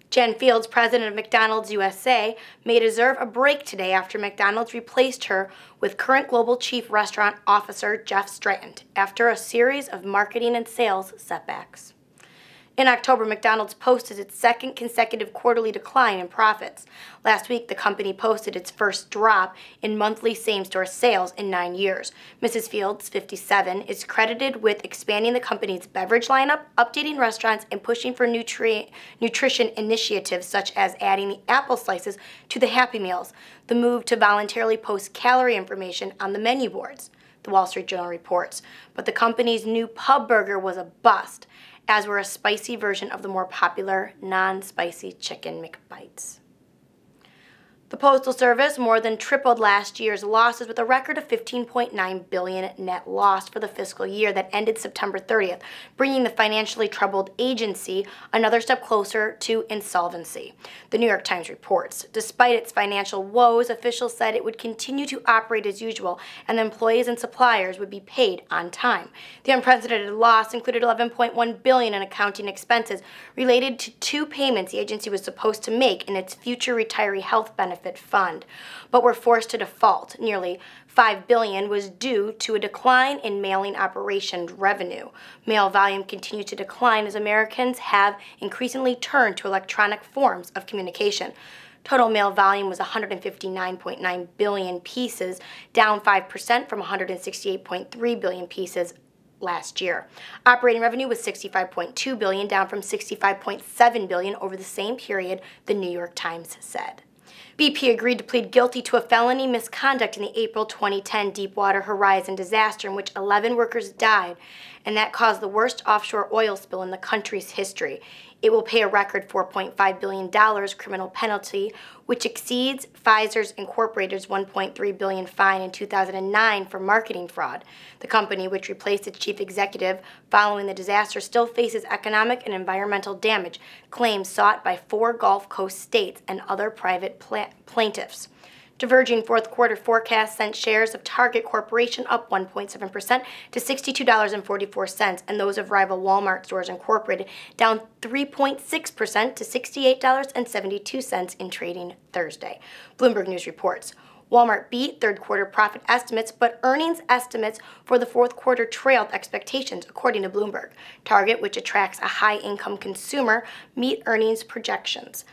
Jan Fields, president of McDonald's USA, may deserve a break today after McDonald's replaced her with current global chief restaurant officer Jeff Stratton after a series of marketing and sales setbacks. In October, McDonald's posted its second consecutive quarterly decline in profits. Last week, the company posted its first drop in monthly same-store sales in 9 years. Mrs. Fields, 57, is credited with expanding the company's beverage lineup, updating restaurants, and pushing for nutrition initiatives such as adding the apple slices to the Happy Meals, the move to voluntarily post calorie information on the menu boards, the Wall Street Journal reports. But the company's new pub burger was a bust, as were a spicy version of the more popular non-spicy chicken McBites. The Postal Service more than tripled last year's losses with a record of $15.9 billion net loss for the fiscal year that ended September 30th, bringing the financially troubled agency another step closer to insolvency. The New York Times reports. Despite its financial woes, officials said it would continue to operate as usual and employees and suppliers would be paid on time. The unprecedented loss included $11.1 billion in accounting expenses related to 2 payments the agency was supposed to make in its future retiree health benefit fund, but were forced to default. Nearly $5 billion was due to a decline in mailing operation revenue. Mail volume continued to decline as Americans have increasingly turned to electronic forms of communication. Total mail volume was 159.9 billion pieces, down 5% from 168.3 billion pieces last year. Operating revenue was $65.2 billion, down from $65.7 billion over the same period, the New York Times said. BP agreed to plead guilty to a felony misconduct in the April 2010 Deepwater Horizon disaster in which 11 workers died, and that caused the worst offshore oil spill in the country's history. It will pay a record $4.5 billion criminal penalty, which exceeds Pfizer Incorporated's $1.3 billion fine in 2009 for marketing fraud. The company, which replaced its chief executive following the disaster, still faces economic and environmental damage, claims sought by 4 Gulf Coast states and other private plaintiffs. Diverging fourth quarter forecasts sent shares of Target Corporation up 1.7% to $62.44, and those of rival Walmart Stores Incorporated down 3.6% to $68.72 in trading Thursday. Bloomberg News reports. Walmart beat third quarter profit estimates, but earnings estimates for the fourth quarter trailed expectations, according to Bloomberg. Target, which attracts a high-income consumer, meet earnings projections.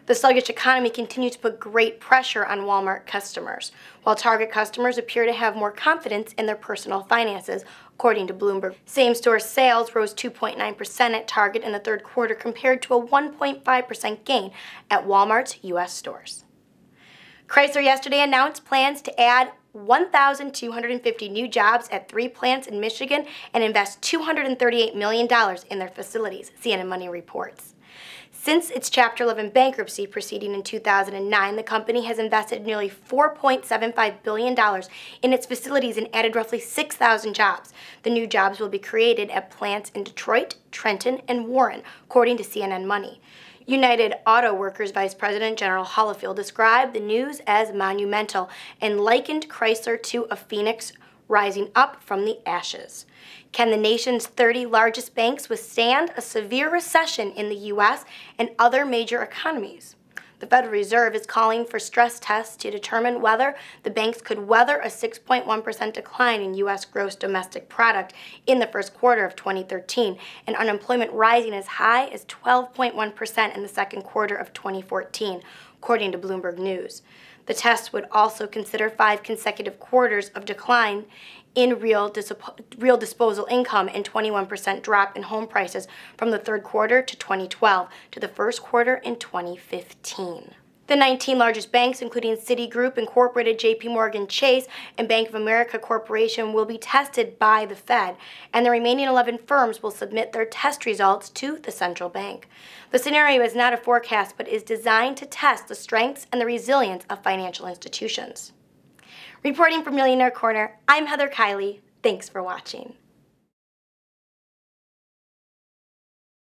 The sluggish economy continues to put great pressure on Walmart customers, while Target customers appear to have more confidence in their personal finances, according to Bloomberg. Same-store sales rose 2.9% at Target in the third quarter compared to a 1.5% gain at Walmart's U.S. stores. Chrysler yesterday announced plans to add 1,250 new jobs at 3 plants in Michigan and invest $238 million in their facilities, CNN Money reports. Since its Chapter 11 bankruptcy proceeding in 2009, the company has invested nearly $4.75 billion in its facilities and added roughly 6,000 jobs. The new jobs will be created at plants in Detroit, Trenton, and Warren, according to CNN Money. United Auto Workers Vice President General Hollifield described the news as monumental and likened Chrysler to a phoenix rising up from the ashes. Can the nation's 30 largest banks withstand a severe recession in the U.S. and other major economies? The Federal Reserve is calling for stress tests to determine whether the banks could weather a 6.1% decline in U.S. gross domestic product in the first quarter of 2013 and unemployment rising as high as 12.1% in the second quarter of 2014, according to Bloomberg News. The test would also consider 5 consecutive quarters of decline in real disposable income and 21% drop in home prices from the third quarter to 2012 to the first quarter in 2015. The 19 largest banks, including Citigroup Incorporated, J.P. Morgan Chase, and Bank of America Corporation, will be tested by the Fed, and the remaining 11 firms will submit their test results to the central bank. The scenario is not a forecast, but is designed to test the strengths and the resilience of financial institutions. Reporting from Millionaire Corner, I'm Heather Kiley. Thanks for watching.